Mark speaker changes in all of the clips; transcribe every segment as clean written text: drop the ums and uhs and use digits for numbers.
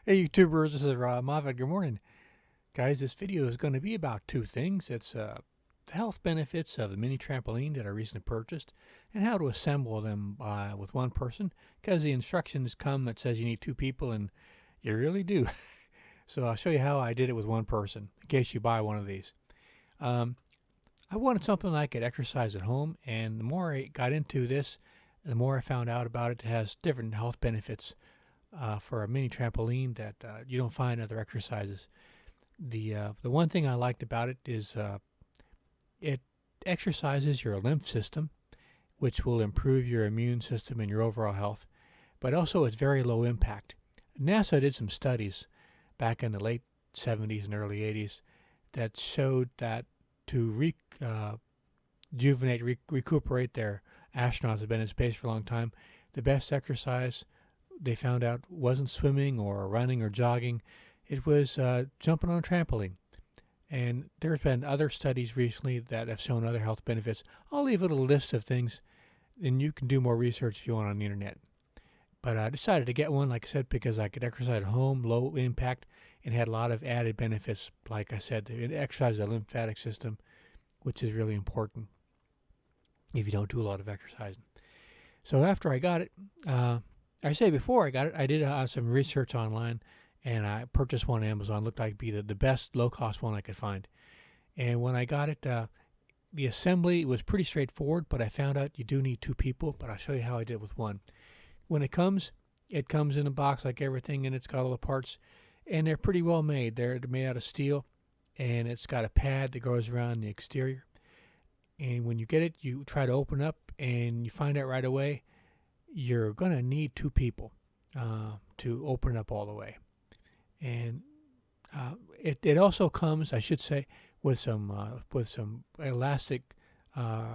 Speaker 1: Hey YouTubers, this is Rob Moffat. Good morning. Guys, this video is going to be about two things. It's the health benefits of the mini trampoline that I recently purchased and how to assemble them with one person, because the instructions come that says you need two people and you really do. So I'll show you how I did it with one person in case you buy one of these. I wanted something I could exercise at home, and the more I got into this, the more I found out about it. It has different health benefits for a mini trampoline that you don't find in other exercises. The one thing I liked about it is it exercises your lymph system, which will improve your immune system and your overall health. But also, it's very low impact. NASA did some studies back in the late 70s and early 80s that showed that to recuperate their astronauts who have been in space for a long time, the best exercise they found out wasn't swimming or running or jogging. It was jumping on a trampoline. And there's been other studies recently that have shown other health benefits. I'll leave a little list of things, and you can do more research if you want on the internet. But I decided to get one, like I said, because I could exercise at home, low impact, and had a lot of added benefits. Like I said, it exercises the lymphatic system, which is really important if you don't do a lot of exercising. So after I got it, before I got it, I did some research online, and I purchased one on Amazon. Looked like it'd be the best low-cost one I could find. And when I got it, the assembly was pretty straightforward, but I found out you do need two people, but I'll show you how I did it with one. When it comes in a box like everything, and it's got all the parts, and they're pretty well made. They're made out of steel, and it's got a pad that goes around the exterior. And when you get it, you try to open up, and you find out right away you're going to need two people to open it up all the way. And it also comes, I should say, with some elastic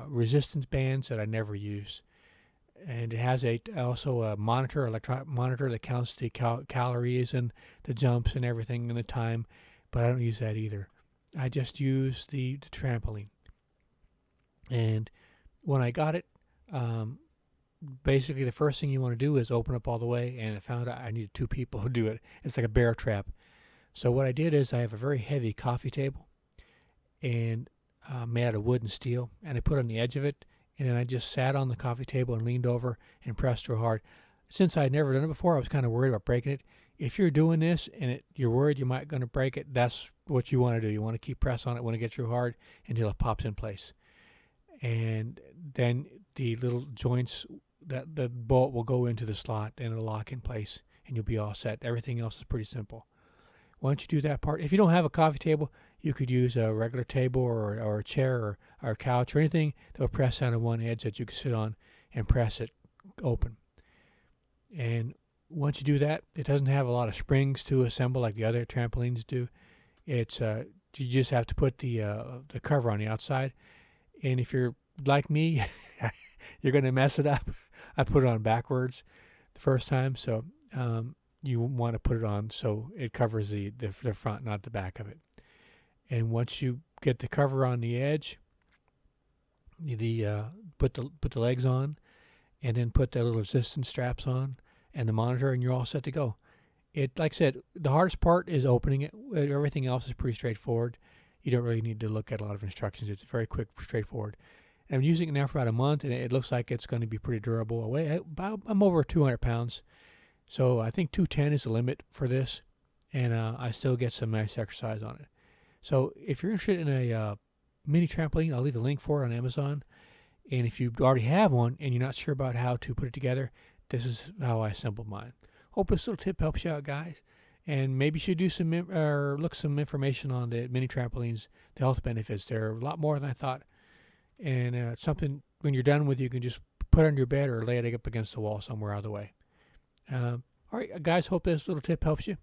Speaker 1: resistance bands that I never use. And it has also a electronic monitor that counts the calories and the jumps and everything and the time, but I don't use that either. I just use the trampoline. And when I got it, basically the first thing you want to do is open up all the way, and I found out I needed two people to do it. It's like a bear trap. So what I did is I have a very heavy coffee table, and made out of wood and steel, and I put it on the edge of it, and then I just sat on the coffee table and leaned over and pressed real hard. Since I had never done it before, I was kind of worried about breaking it. If you're doing this and you're worried you might going to break it, that's what you want to do. You want to keep press on it when it gets real hard until it pops in place. And then the little joints, that the bolt will go into the slot and it'll lock in place, and you'll be all set. Everything else is pretty simple. Once you do that part, if you don't have a coffee table, you could use a regular table or a chair or a couch or anything that will press down on one edge that you can sit on and press it open. And once you do that, it doesn't have a lot of springs to assemble like the other trampolines do. It's you just have to put the cover on the outside. And if you're like me, you're going to mess it up. I put it on backwards the first time, so you want to put it on so it covers the front, not the back of it. And once you get the cover on the edge, put the legs on, and then put the little resistance straps on and the monitor, and you're all set to go. Like I said, the hardest part is opening it. Everything else is pretty straightforward. You don't really need to look at a lot of instructions. It's very quick, straightforward. And I'm using it now for about a month, and it looks like it's going to be pretty durable. I'm over 200 pounds, so I think 210 is the limit for this, and I still get some nice exercise on it. So if you're interested in a mini trampoline, I'll leave a link for it on Amazon. And if you already have one and you're not sure about how to put it together, this is how I assembled mine. Hope this little tip helps you out, guys. And maybe you should do look some information on the mini trampolines, the health benefits. They're a lot more than I thought. And something when you're done with, you can just put it on your bed or lay it up against the wall somewhere out of the way. All right, guys, hope this little tip helps you.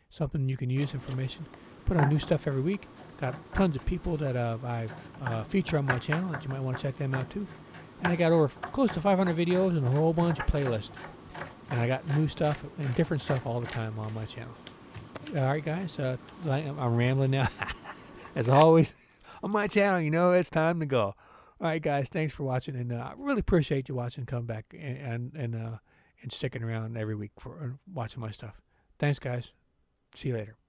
Speaker 1: Something you can use, information. Put on new stuff every week. Got tons of people that I feature on my channel that you might want to check them out too. And I got over close to 500 videos and a whole bunch of playlists. And I got new stuff and different stuff all the time on my channel. All right, guys, I'm rambling now. As always, on my channel, it's time to go. All right, guys, thanks for watching, and I really appreciate you watching. Come back and sticking around every week for watching my stuff. Thanks, guys. See you later.